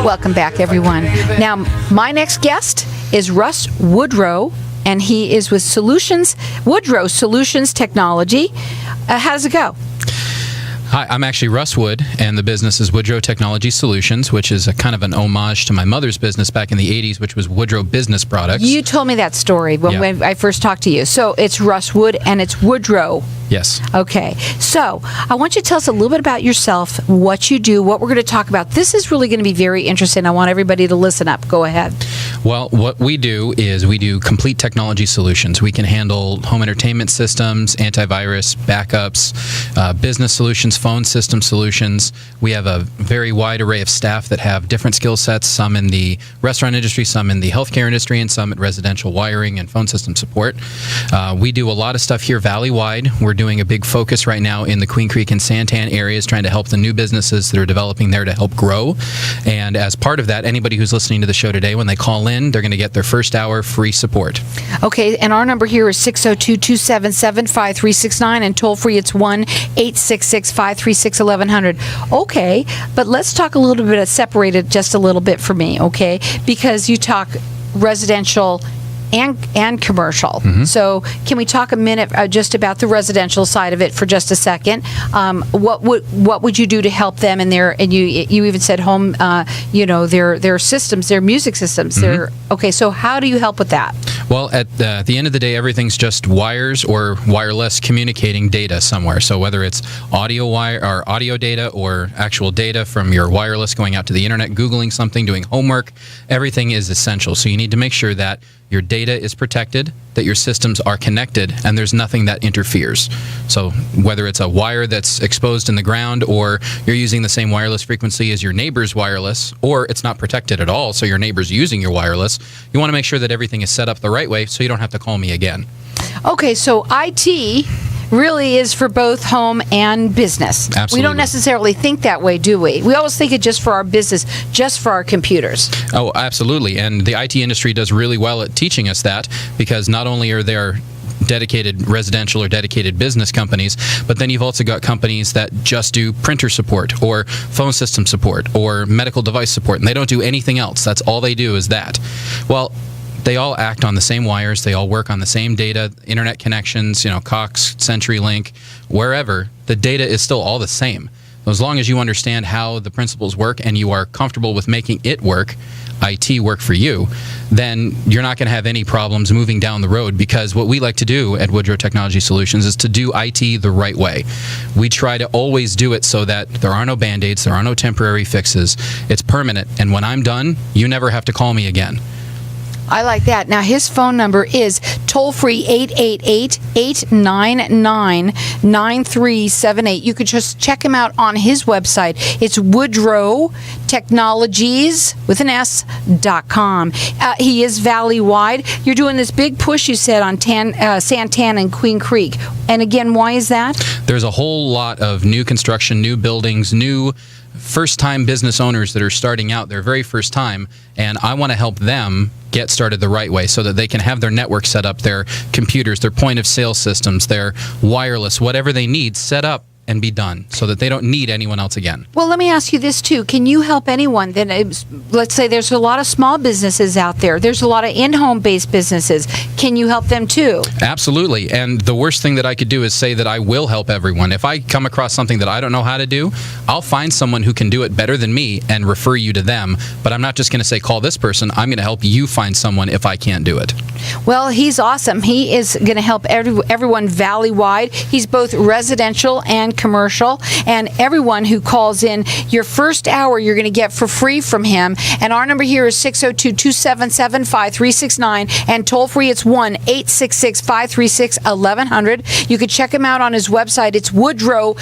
Welcome back, everyone. Now, my next guest is Russ Woodrow, and he is with Woodrow Solutions Technology. How does it go? Hi, I'm actually Russ Wood, and the business is Woodrow Technologies Solutions, which is a kind of an homage to my mother's business back in the 80s, which was Woodrow Business Products. You told me that story when I first talked to you. So it's Russ Wood, and it's Woodrow. Yes. Okay. So I want you to tell us a little bit about yourself, what you do, what we're going to talk about. This is really going to be very interesting. I want everybody to listen up. Go ahead. Well, what we do is we do complete technology solutions. We can handle home entertainment systems, antivirus, backups, business solutions, phone system solutions. We have a very wide array of staff that have different skill sets, some in the restaurant industry, some in the healthcare industry, and some at residential wiring and phone system support. We do a lot of stuff here valley-wide. We're doing a big focus right now in the Queen Creek and Santan areas, trying to help the new businesses that are developing there to help grow. And as part of that, anybody who's listening to the show today, when they call in, they're going to get their first hour free support. Okay, and our number here is 602-277-5369, and toll free it's 1-866-536-1100. Okay, but let's talk a little bit, separate it just a little bit for me, okay? Because you talk residential and commercial. Mm-hmm. So can we talk a minute just about the residential side of it for just a second? What would you do to help them in their, and you even said home, their systems, their music systems. Mm-hmm. Okay, so how do you help with that? Well, at the end of the day, everything's just wires or wireless communicating data somewhere. So whether it's audio wire or audio data or actual data from your wireless going out to the internet, Googling something, doing homework, everything is essential. So you need to make sure that your data is protected, that your systems are connected, and there's nothing that interferes. So whether it's a wire that's exposed in the ground, or you're using the same wireless frequency as your neighbor's wireless, or it's not protected at all, so your neighbor's using your wireless, you want to make sure that everything is set up the right way so you don't have to call me again. Okay, so IT really is for both home and business. Absolutely. We don't necessarily think that way, do we? We always think it just for our business, just for our computers. Oh, absolutely. And the IT industry does really well at teaching us that, because not only are there dedicated residential or dedicated business companies, but then you've also got companies that just do printer support or phone system support or medical device support, and they don't do anything else. That's all they do is that. Well, they all act on the same wires. They all work on the same data, internet connections, Cox, CenturyLink, wherever. The data is still all the same. As long as you understand how the principles work and you are comfortable with making it work, IT work for you, then you're not going to have any problems moving down the road, because what we like to do at Woodrow Technology Solutions is to do IT the right way. We try to always do it so that there are no Band-Aids, there are no temporary fixes. It's permanent, and when I'm done, you never have to call me again. I like that. Now, his phone number is toll-free 888-899-9378. You could just check him out on his website. It's Woodrow Technologies with an S.com. He is valley-wide. You're doing this big push, you said, on Santan and Queen Creek. And again, why is that? There's a whole lot of new construction, new buildings, new first-time business owners that are starting out their very first time, and I want to help them get started the right way so that they can have their network set up, their computers, their point-of-sale systems, their wireless, whatever they need set up and be done so that they don't need anyone else again. Well, let me ask you this, too. Can you help anyone? Let's say there's a lot of small businesses out there. There's a lot of in-home based businesses. Can you help them, too? Absolutely. And the worst thing that I could do is say that I will help everyone. If I come across something that I don't know how to do, I'll find someone who can do it better than me and refer you to them. But I'm not just going to say, call this person. I'm going to help you find someone if I can't do it. Well, he's awesome. He is going to help everyone valley-wide. He's both residential and commercial, and everyone who calls in, your first hour you're going to get for free from him. And our number here is 602-277-5369, and toll free it's 1-866-536-1100. You can check him out on his website. It's Woodrow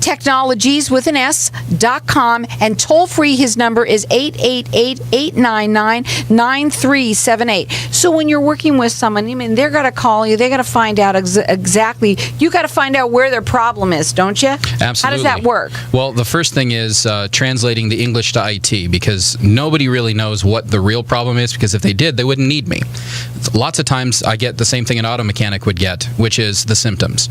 Technologies with an S.com, and toll free his number is 888-899-9378. So when you're working with someone, they're going to call you, they got to find out exactly, you got to find out where their problem is, don't you? Absolutely. How does that work? Well, the first thing is translating the English to IT, because nobody really knows what the real problem is, because if they did, they wouldn't need me. Lots of times I get the same thing an auto mechanic would get, which is the symptoms.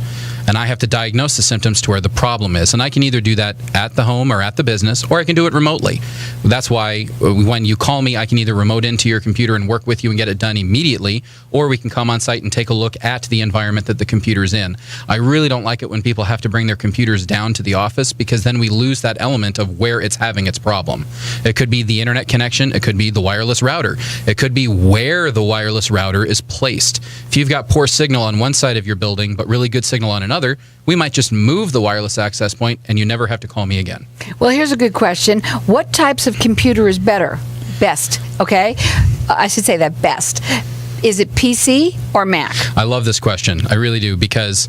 And I have to diagnose the symptoms to where the problem problem is. And I can either do that at the home or at the business, or I can do it remotely. That's why when you call me, I can either remote into your computer and work with you and get it done immediately, or we can come on site and take a look at the environment that the computer's in. I really don't like it when people have to bring their computers down to the office, because then we lose that element of where it's having its problem. It could be the internet connection, it could be the wireless router, it could be where the wireless router is placed. If you've got poor signal on one side of your building but really good signal on another, we might just move the wireless access point and you never have to call me again. Well, here's a good question. What types of computer is best, okay? I should say that best. Is it PC or Mac? I love this question. I really do, because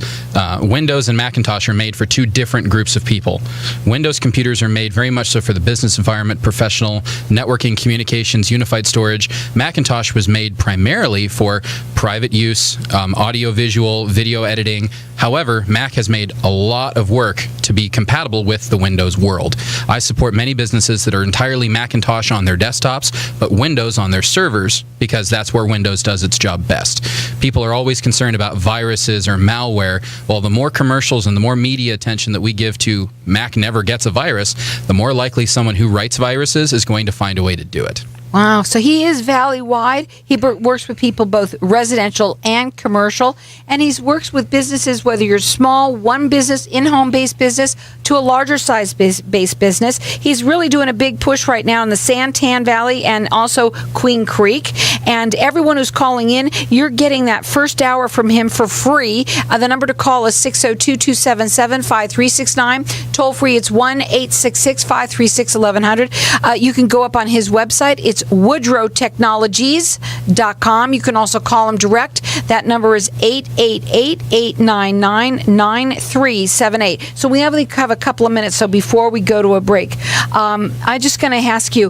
Windows and Macintosh are made for two different groups of people. Windows computers are made very much so for the business environment, professional, networking, communications, unified storage. Macintosh was made primarily for private use, audio-visual, video editing. However, Mac has made a lot of work to be compatible with the Windows world. I support many businesses that are entirely Macintosh on their desktops, but Windows on their servers, because that's where Windows does its job best. People are always concerned about viruses or malware. Well, the more commercials and the more media attention that we give to Mac never gets a virus, the more likely someone who writes viruses is going to find a way to do it. Wow. So he is valley-wide. He works with people both residential and commercial. And he works with businesses, whether you're small, one business, in-home based business, to a larger size based business. He's really doing a big push right now in the Santan Valley and also Queen Creek. And everyone who's calling in, you're getting that first hour from him for free. The number to call is 602-277-5369. Toll free, it's 1-866-536-1100. You can go up on his website. It's woodrowtechnologies.com. You can also call him direct. That number is 888-899-9378. So we have a couple of minutes, so before we go to a break, I'm just going to ask you,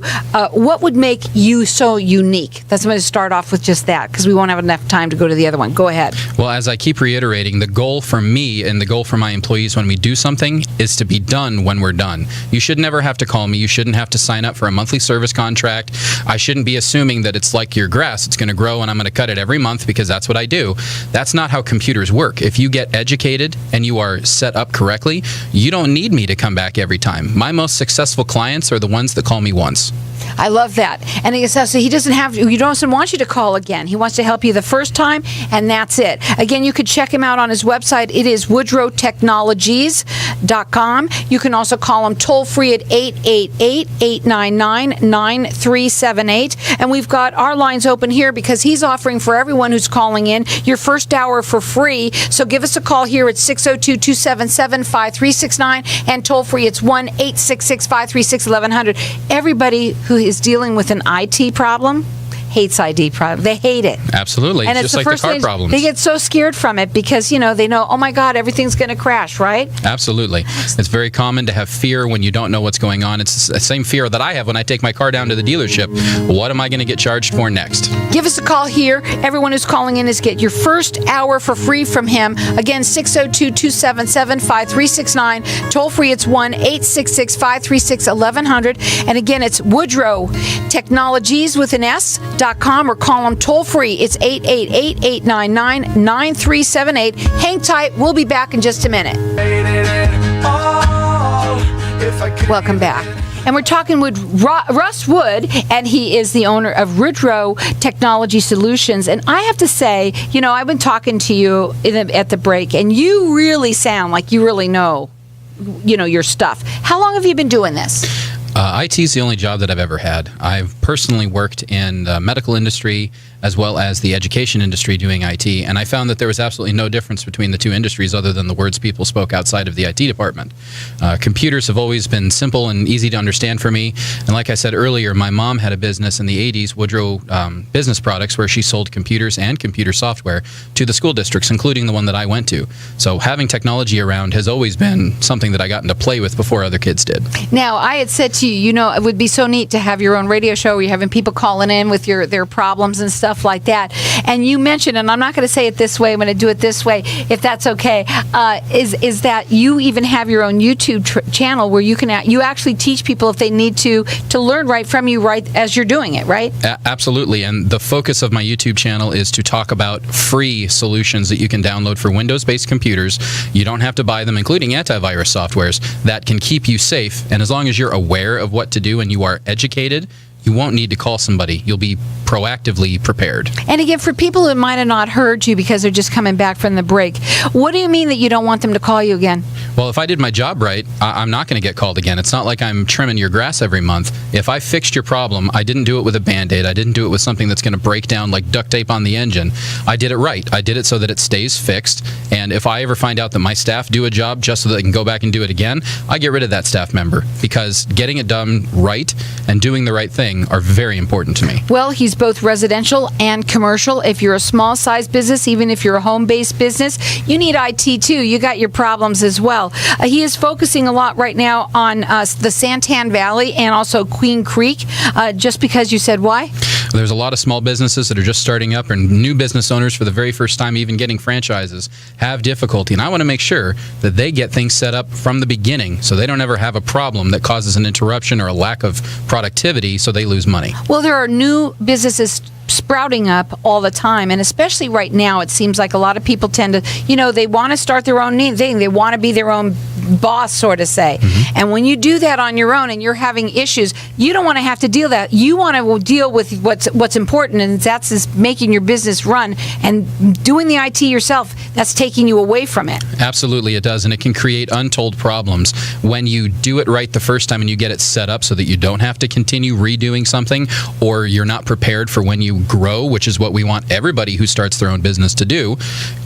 what would make you so unique? That's going to start off with just that, because we won't have enough time to go to the other one. Go ahead. Well, as I keep reiterating, the goal for me and the goal for my employees when we do something is to be done when we're done. You should never have to call me. You shouldn't have to sign up for a monthly service contract. I shouldn't be assuming that it's like your grass. It's going to grow and I'm going to cut it every month because that's what I do. That's not how computers work. If you get educated and you are set up correctly, you don't need me to come back every time. My most successful clients are the ones that call me once. I love that. And he says, so he doesn't want you to call again. He wants to help you the first time, and that's it. Again, you could check him out on his website. It is woodrowtechnologies.com. You can also call him toll free at 888-899-9378. And we've got our lines open here because he's offering for everyone who's calling in your first hour for free. So give us a call here at 602-277-5369, and toll free, it's 1-866-536-1100. Everybody who is dealing with an IT problem hates IT problem. They hate it. Absolutely. And it's just like the car problems. They get so scared from it because, they know, oh my God, everything's going to crash, right? Absolutely. It's very common to have fear when you don't know what's going on. It's the same fear that I have when I take my car down to the dealership. What am I going to get charged for next? Give us a call here. Everyone who's calling in is get your first hour for free from him. Again, 602-277-5369. Toll free, it's 1-866-536-1100. And again, it's Woodrow Technologies with an S.com, or call them toll free. It's 888-899-9378. Hang tight. We'll be back in just a minute. Welcome back. And we're talking with Russ Wood, and he is the owner of Woodrow Technology Solutions. And I have to say, I've been talking to you at the break, and you really sound like you really know, your stuff. How long have you been doing this? IT is the only job that I've ever had. I've personally worked in the medical industry as well as the education industry doing IT, and I found that there was absolutely no difference between the two industries other than the words people spoke outside of the IT department. Computers have always been simple and easy to understand for me, and like I said earlier, my mom had a business in the 80s, Woodrow Business Products, where she sold computers and computer software to the school districts, including the one that I went to. So having technology around has always been something that I got to play with before other kids did. Now, I had said to you, it would be so neat to have your own radio show where you're having people calling in with their problems and stuff. stuff like that. And you mentioned, and I'm not going to say it this way, I'm going to do it this way, if that's okay, is that you even have your own YouTube channel where you actually teach people if they need to learn right from you right as you're doing it, right? Absolutely. And the focus of my YouTube channel is to talk about free solutions that you can download for Windows-based computers. You don't have to buy them, including antivirus softwares that can keep you safe. And as long as you're aware of what to do and you are educated, you won't need to call somebody. You'll be proactively prepared. And again, for people who might have not heard you because they're just coming back from the break, what do you mean that you don't want them to call you again? Well, if I did my job right, I'm not going to get called again. It's not like I'm trimming your grass every month. If I fixed your problem, I didn't do it with a Band-Aid. I didn't do it with something that's going to break down like duct tape on the engine. I did it right. I did it so that it stays fixed. And if I ever find out that my staff do a job just so they can go back and do it again, I get rid of that staff member, because getting it done right and doing the right thing are very important to me. Well, he's both residential and commercial. If you're a small-sized business, even if you're a home-based business, you need IT too. You got your problems as well. He is focusing a lot right now on the Santan Valley and also Queen Creek, just because you said why? There's a lot of small businesses that are just starting up, and new business owners for the very first time even getting franchises have difficulty. And I want to make sure that they get things set up from the beginning so they don't ever have a problem that causes an interruption or a lack of productivity so they lose money. Well, there are new businesses sprouting up all the time, and especially right now, it seems like a lot of people tend to, they want to start their own thing. They want to be their own boss, sort of say. Mm-hmm. And when you do that on your own and you're having issues, you don't want to have to deal that. You want to deal with what's important, and that's is making your business run, and doing the IT yourself, that's taking you away from it. Absolutely, it does, and it can create untold problems when you do it right the first time and you get it set up so that you don't have to continue redoing something, or you're not prepared for when you grow, which is what we want everybody who starts their own business to do.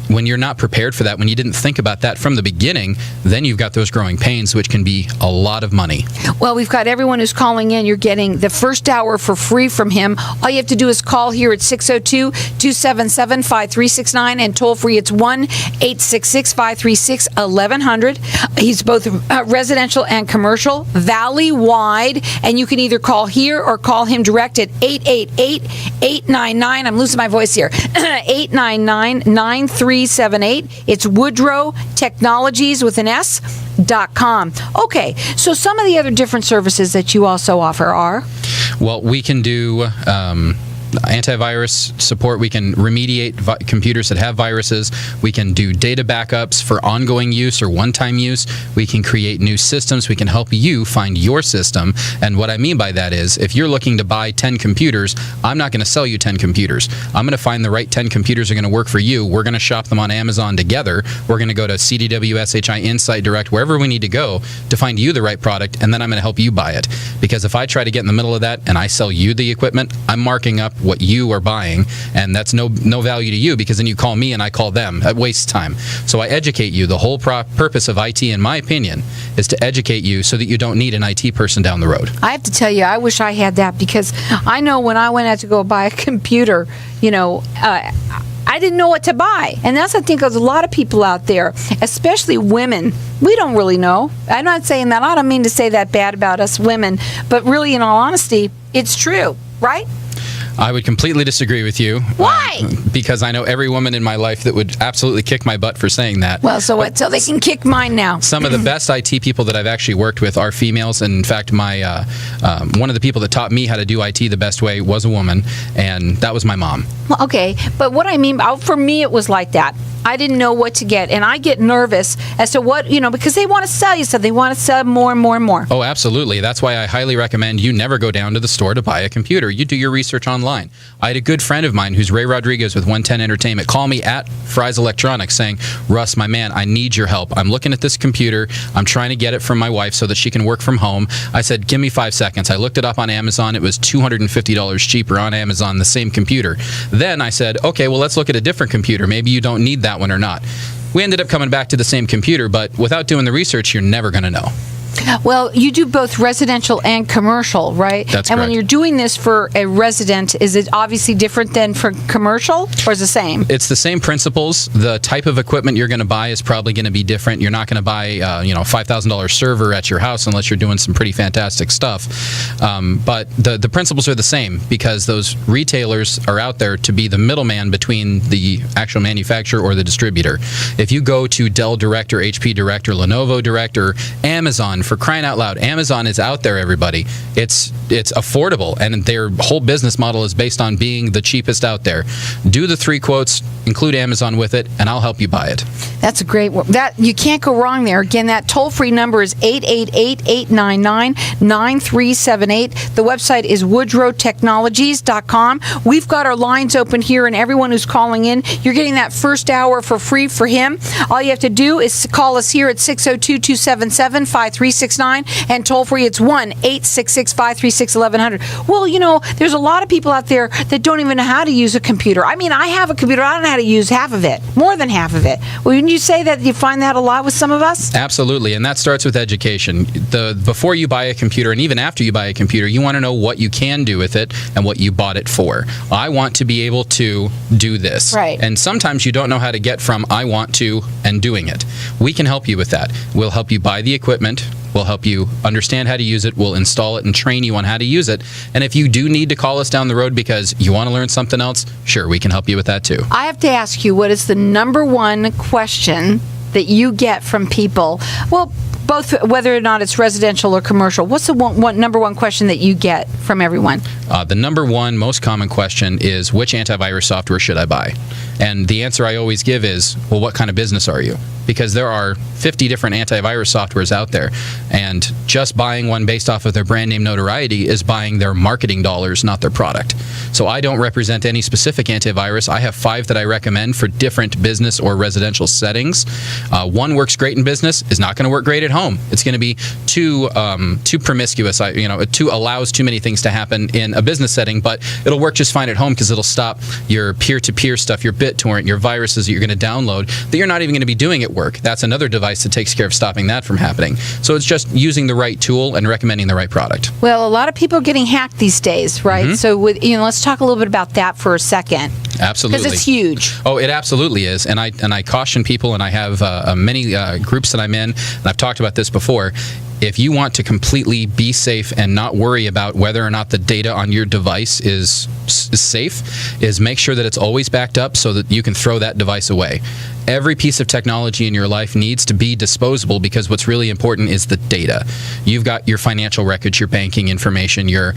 When you're not prepared for that, when you didn't think about that from the beginning, then you've got those growing pains, which can be a lot of money. Well, we've got everyone who's calling in. You're getting the first hour for free from him. All you have to do is call here at 602-277-5369, and toll free it's 1-866-536-1100. He's both residential and commercial, valley-wide, and you can either call here or call him direct at 888-899. I'm losing my voice here. 899-9378. It's Woodrow Technologies with an S.com. Okay, so some of the other different services that you also offer are? Well, we can do antivirus support. We can remediate computers that have viruses. We can do data backups for ongoing use or one-time use. We can create new systems. We can help you find your system. And what I mean by that is, if you're looking to buy 10 computers, I'm not going to sell you 10 computers. I'm going to find the right 10 computers that are going to work for you. We're going to shop them on Amazon together. We're going to go to CDW, SHI, Insight Direct, wherever we need to go to find you the right product, and then I'm going to help you buy it. Because if I try to get in the middle of that and I sell you the equipment, I'm marking up what you are buying, and that's no value to you, because then you call me and I call them. That wastes time. So I educate you. The whole purpose of IT, in my opinion, is to educate you so that you don't need an IT person down the road. I have to tell you, I wish I had that, because I know when I went out to go buy a computer, I didn't know what to buy. And that's, I think, there's a lot of people out there, especially women. We don't really know. I'm not saying that. I don't mean to say that bad about us women, but really, in all honesty, it's true, right? I would completely disagree with you. Why? Because I know every woman in my life that would absolutely kick my butt for saying that. Well, so what? So they can kick mine now. Some of the best IT people that I've actually worked with are females. And in fact, my one of the people that taught me how to do IT the best way was a woman, and that was my mom. Well, okay, but what I mean, for me, it was like that. I didn't know what to get, and I get nervous as to what, because they want to sell you something. They want to sell more and more and more. Oh, absolutely. That's why I highly recommend you never go down to the store to buy a computer. You do your research online. I had a good friend of mine who's Ray Rodriguez with 110 Entertainment call me at Fry's Electronics saying, Russ, my man, I need your help. I'm looking at this computer. I'm trying to get it from my wife so that she can work from home. I said, give me 5 seconds. I looked it up on Amazon. It was $250 cheaper on Amazon, the same computer. Then I said, okay, well, let's look at a different computer. Maybe you don't need that one or not. We ended up coming back to the same computer, but without doing the research, you're never going to know. Well, you do both residential and commercial, right? That's And when correct. you're doing this for a resident, is it obviously different than for commercial, or is it the same? It's the same principles. The type of equipment you're going to buy is probably going to be different. You're not going to buy, a $5,000 server at your house unless you're doing some pretty fantastic stuff. But the principles are the same because those retailers are out there to be the middleman between the actual manufacturer or the distributor. If you go to Dell Direct or HP Direct or Lenovo Direct or Amazon, for crying out loud, Amazon is out there, everybody. It's affordable, and their whole business model is based on being the cheapest out there. Do the 3 quotes, include Amazon with it, and I'll help you buy it. That's a great one. That you can't go wrong there. Again, that toll-free number is 888-899-9378. The website is woodrowtechnologies.com. We've got our lines open here, and everyone who's calling in, you're getting that first hour for free for him. All you have to do is call us here at 602-277-5369, and toll-free, it's 1-866-536-1100. Well, there's a lot of people out there that don't even know how to use a computer. I mean, I have a computer. I don't know how to use half of it, more than half of it. Wouldn't you say that you find that a lot with some of us? Absolutely, and that starts with education. Before you buy a computer, and even after you buy a computer, you want to know what you can do with it and what you bought it for. I want to be able to do this. Right. And sometimes you don't know how to get from I want to and doing it. We can help you with that. We'll help you buy the equipment. We'll help you understand how to use it. We'll install it and train you on how to use it. And if you do need to call us down the road because you want to learn something else, sure, we can help you with that too. I have to ask you, what is the number one question that you get from people? Well, both, whether or not it's residential or commercial, what's the number one question that you get from everyone? The number one most common question is, which antivirus software should I buy? And the answer I always give is, well, what kind of business are you? Because there are 50 different antivirus softwares out there, and just buying one based off of their brand name notoriety is buying their marketing dollars, not their product. So I don't represent any specific antivirus. I have 5 that I recommend for different business or residential settings. One works great in business, is not going to work great at home. It's going to be too promiscuous. Allows too many things to happen in a business setting, but it'll work just fine at home because it'll stop your peer-to-peer stuff, your BitTorrent, your viruses that you're going to download that you're not even going to be doing at work. That's another device that takes care of stopping that from happening. So it's just using the right tool and recommending the right product. Well, a lot of people are getting hacked these days, right? Mm-hmm. So let's talk a little bit about that for a second. Absolutely. Because it's huge. Oh, it absolutely is. And I caution people, and I have many groups that I'm in, and I've talked about this before. If you want to completely be safe and not worry about whether or not the data on your device is safe, is make sure that it's always backed up so that you can throw that device away. Every piece of technology in your life needs to be disposable because what's really important is the data. You've got your financial records, your banking information, your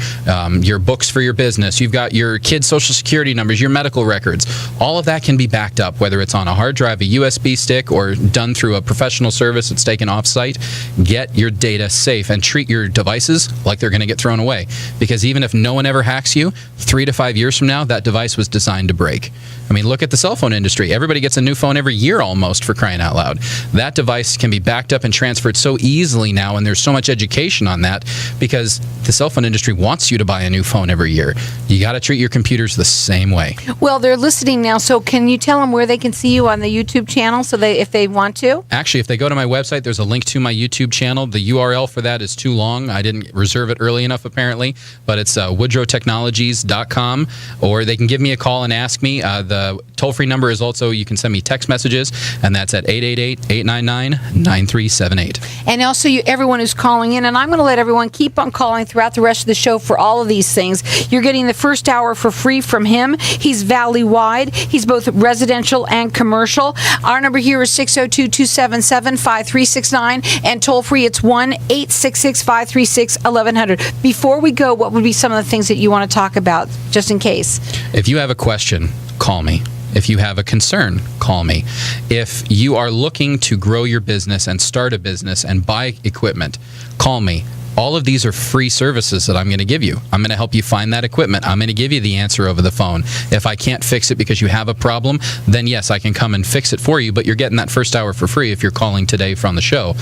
books for your business. You've got your kids' social security numbers, your medical records. All of that can be backed up, whether it's on a hard drive, a USB stick, or done through a professional service that's taken off-site. Get your data safe and treat your devices like they're going to get thrown away. Because even if no one ever hacks you, 3 to 5 years from now, that device was designed to break. I mean, look at the cell phone industry. Everybody gets a new phone every year almost, for crying out loud. That device can be backed up and transferred so easily now, and there's so much education on that because the cell phone industry wants you to buy a new phone every year. You got to treat your computers the same way. Well, they're listening now, so can you tell them where they can see you on the YouTube channel if they want to? Actually, if they go to my website, there's a link to my YouTube channel. The URL for that is too long. I didn't reserve it early enough, apparently, but it's woodrowtechnologies.com, or they can give me a call and ask me. The toll-free number is also, you can send me text messages, and that's at 888-899-9378. And also, everyone who's calling in, and I'm going to let everyone keep on calling throughout the rest of the show for all of these things. You're getting the first hour for free from him. He's valley-wide. He's both residential and commercial. Our number here is 602-277-5369, and toll-free, it's 1-866-536-1100. Before we go, what would be some of the things that you want to talk about, just in case? If you have a question, call me. If you have a concern, call me. If you are looking to grow your business and start a business and buy equipment, call me. All of these are free services that I'm going to give you. I'm going to help you find that equipment. I'm going to give you the answer over the phone. If I can't fix it because you have a problem, then yes, I can come and fix it for you, but you're getting that first hour for free if you're calling today from the show.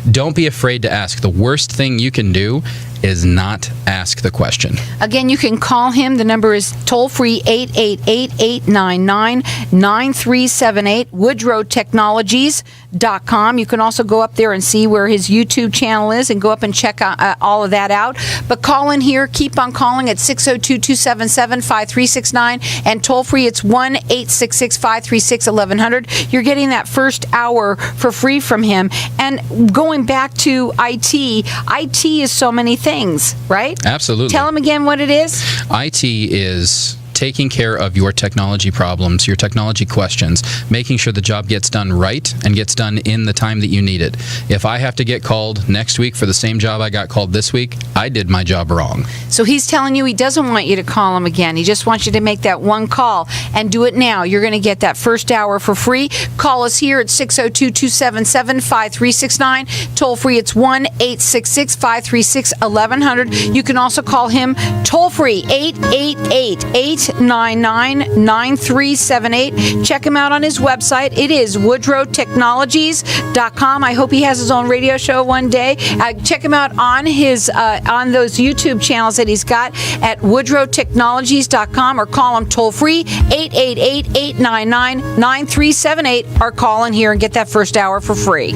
Don't be afraid to ask. The worst thing you can do is not ask the question. Again, you can call him. The number is toll-free 888-899-9378, woodrowtechnologies.com. You can also go up there and see where his YouTube channel is and go up and check all of that out. But call in here. Keep on calling at 602-277-5369, and toll-free it's 1-866-536-1100. You're getting that first hour for free from him. And going back to IT is so many things, right? Absolutely. Tell him again what it is. IT is taking care of your technology problems, your technology questions, making sure the job gets done right and gets done in the time that you need it. If I have to get called next week for the same job I got called this week, I did my job wrong. So he's telling you he doesn't want you to call him again. He just wants you to make that one call and do it now. You're going to get that first hour for free. Call us here at 602-277-5369. Toll free, it's 1-866-536-1100. You can also call him toll free 888-899-9378. Check him out on his website. It is woodrowtechnologies.com. I hope he has his own radio show one day. Check him out on his on those YouTube channels that he's got at woodrowtechnologies.com, or call him toll free 888-899-9378, or call in here and get that first hour for free.